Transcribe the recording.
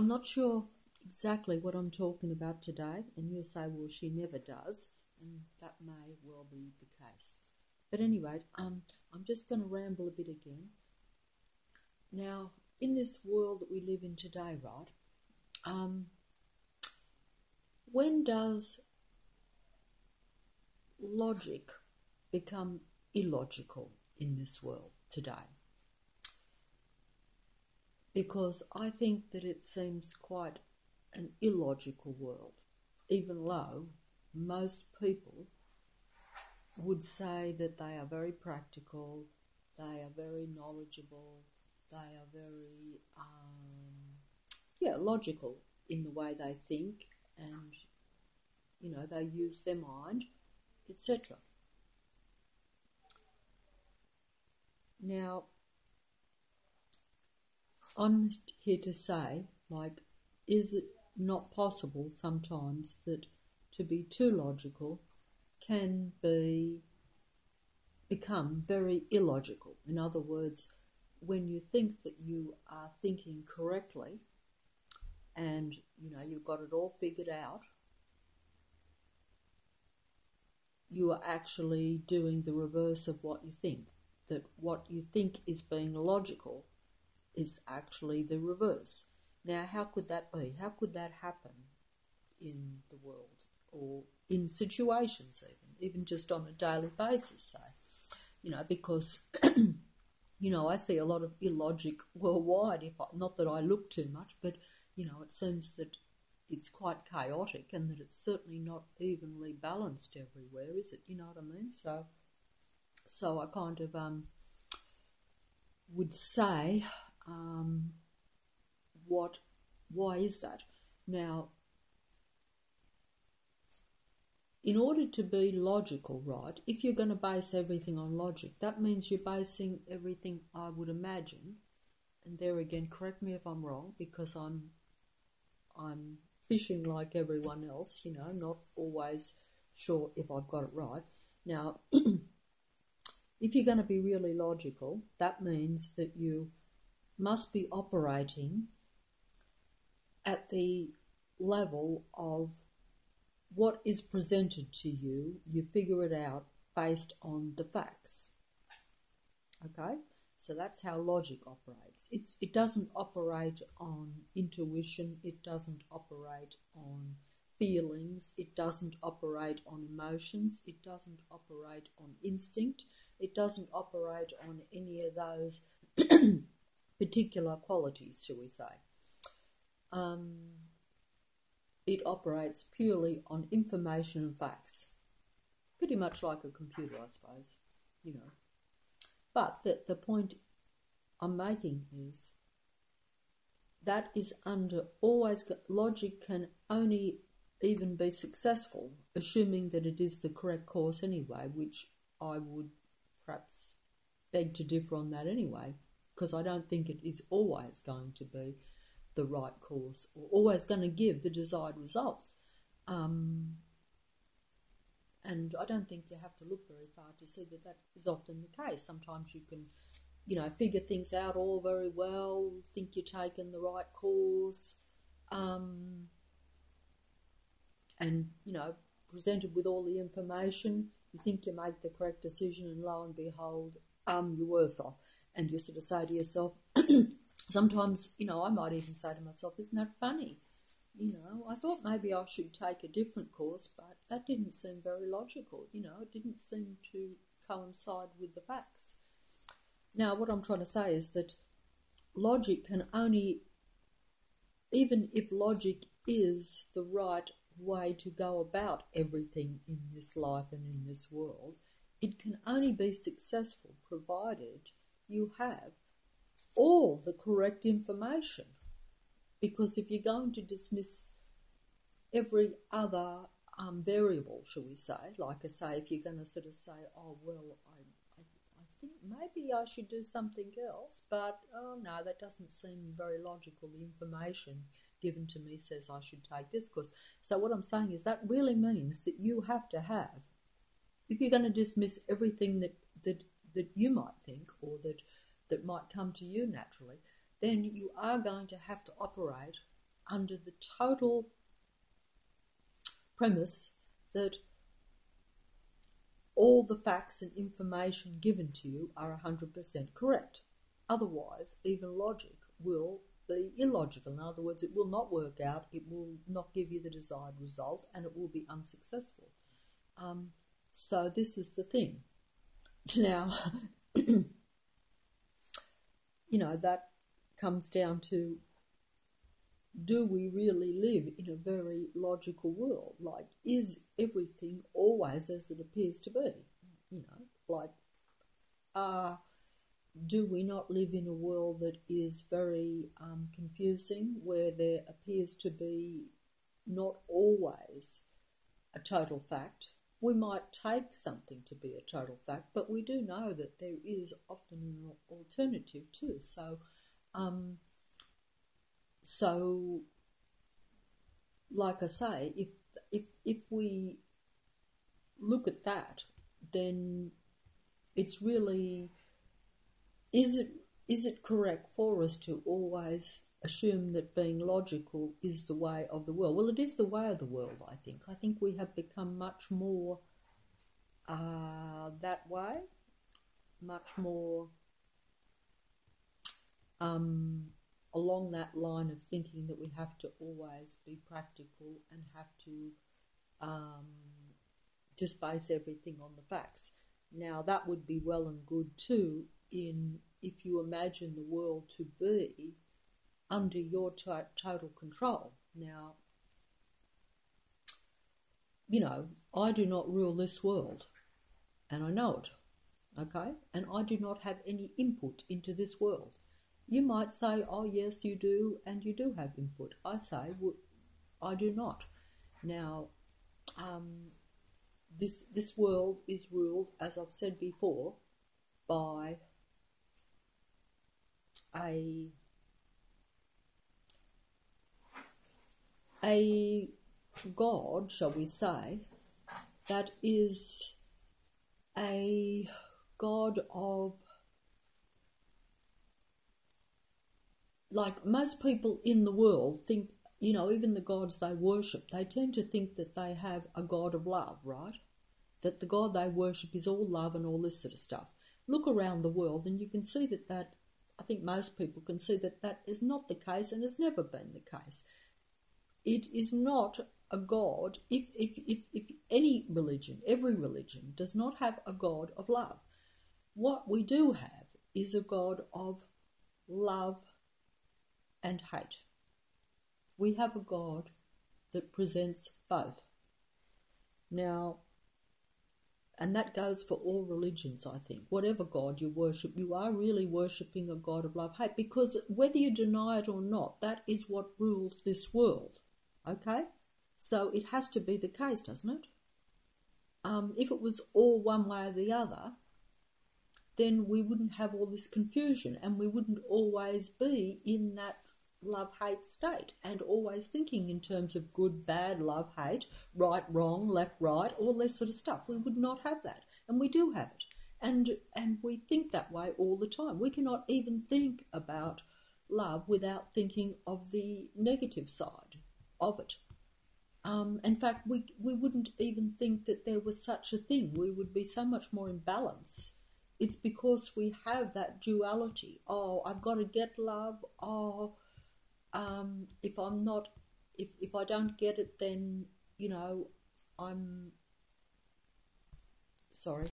I'm not sure exactly what I'm talking about today, and you'll say, well, she never does, and that may well be the case. But anyway, I'm just going to ramble a bit again. Now, in this world that we live in today, right, when does logic become illogical in this world today? Because I think that it seems quite an illogical world, even though most people would say that they are very practical, they are very knowledgeable, they are very, logical in the way they think, and, they use their mind, etc. Now, I'm here to say, is it not possible sometimes that to be too logical can become very illogical? In other words, when you think that you are thinking correctly and, you've got it all figured out, you are actually doing the reverse of what you think. That what you think is being logical is actually the reverse. Now, how could that be? How could that happen in the world or in situations even just on a daily basis, say? Because, I see a lot of illogic worldwide, not that I look too much, but, it seems that it's quite chaotic and that it's certainly not evenly balanced everywhere, is it? You know what I mean? So I kind of would say, why is that? Now, in order to be logical, right, if you're going to base everything on logic, that means you're basing everything, I would imagine, and there again, correct me if I'm wrong, because I'm fishing like everyone else, not always sure if I've got it right. Now, if you're going to be really logical, that means that you must be operating at the level of what is presented to you. You figure it out based on the facts. Okay? So that's how logic operates. It doesn't operate on intuition. It doesn't operate on feelings. It doesn't operate on emotions. It doesn't operate on instinct. It doesn't operate on any of those particular qualities, shall we say. It operates purely on information and facts. Pretty much like a computer, I suppose, But the point I'm making is that is logic can only even be successful, assuming that it is the correct course anyway, which I would perhaps beg to differ on that anyway, because I don't think it is always going to be the right course or always going to give the desired results. And I don't think you have to look very far to see that is often the case. Sometimes you can, figure things out all very well, think you're taking the right course, and, presented with all the information, you think you make the correct decision, and lo and behold, you're worse off. And you sort of say to yourself, sometimes, I might even say to myself, isn't that funny? I thought maybe I should take a different course, but that didn't seem very logical. It didn't seem to coincide with the facts. Now, what I'm trying to say is that logic can only, even if logic is the right way to go about everything in this life and in this world, it can only be successful provided you have all the correct information. Because if you're going to dismiss every other variable, shall we say, like I say, if you're going to sort of say, oh, well, I think maybe I should do something else, but, oh, no, that doesn't seem very logical. The information given to me says I should take this course. So what I'm saying is that really means that you have to have, if you're going to dismiss everything that you might think or that might come to you naturally, then you are going to have to operate under the total premise that all the facts and information given to you are 100% correct. Otherwise, even logic will be illogical. In other words, it will not work out, it will not give you the desired result, and it will be unsuccessful. So this is the thing. Now, that comes down to, do we really live in a very logical world? Like, is everything always as it appears to be? Do we not live in a world that is very confusing, where there appears to be not always a total fact? We might take something to be a total fact, but we do know that there is often an alternative too. So, like I say, if we look at that, then it's really, is it correct for us to always assume that being logical is the way of the world? Well, it is the way of the world, I think. I think we have become much more that way, much more along that line of thinking that we have to always be practical and have to just base everything on the facts. Now, that would be well and good too if you imagine the world to be under your total control. Now, I do not rule this world, and I know it, okay? And I do not have any input into this world. You might say, oh yes, you do, and you do have input. I say, well, I do not. Now, this world is ruled, as I've said before, by a God, shall we say, that is a God of, like most people in the world think, even the gods they worship, they tend to think that they have a God of love, right? That the God they worship is all love and all this sort of stuff. Look around the world and you can see that I think most people can see that is not the case and has never been the case. It is not a God, if any religion, every religion, does not have a God of love. What we do have is a God of love and hate. We have a God that presents both. Now, and that goes for all religions, I think. Whatever God you worship, you are really worshipping a God of love, hate, because whether you deny it or not, that is what rules this world, okay? So it has to be the case, doesn't it? If it was all one way or the other, then we wouldn't have all this confusion and we wouldn't always be in that love-hate state and always thinking in terms of good, bad, love, hate, right, wrong, left, right, all this sort of stuff. We would not have that, and we do have it. And we think that way all the time. We cannot even think about love without thinking of the negative side of it. In fact, we wouldn't even think that there was such a thing. We would be so much more in balance. It's because we have that duality. Oh, I've got to get love. Oh, if I don't get it, then, I'm sorry.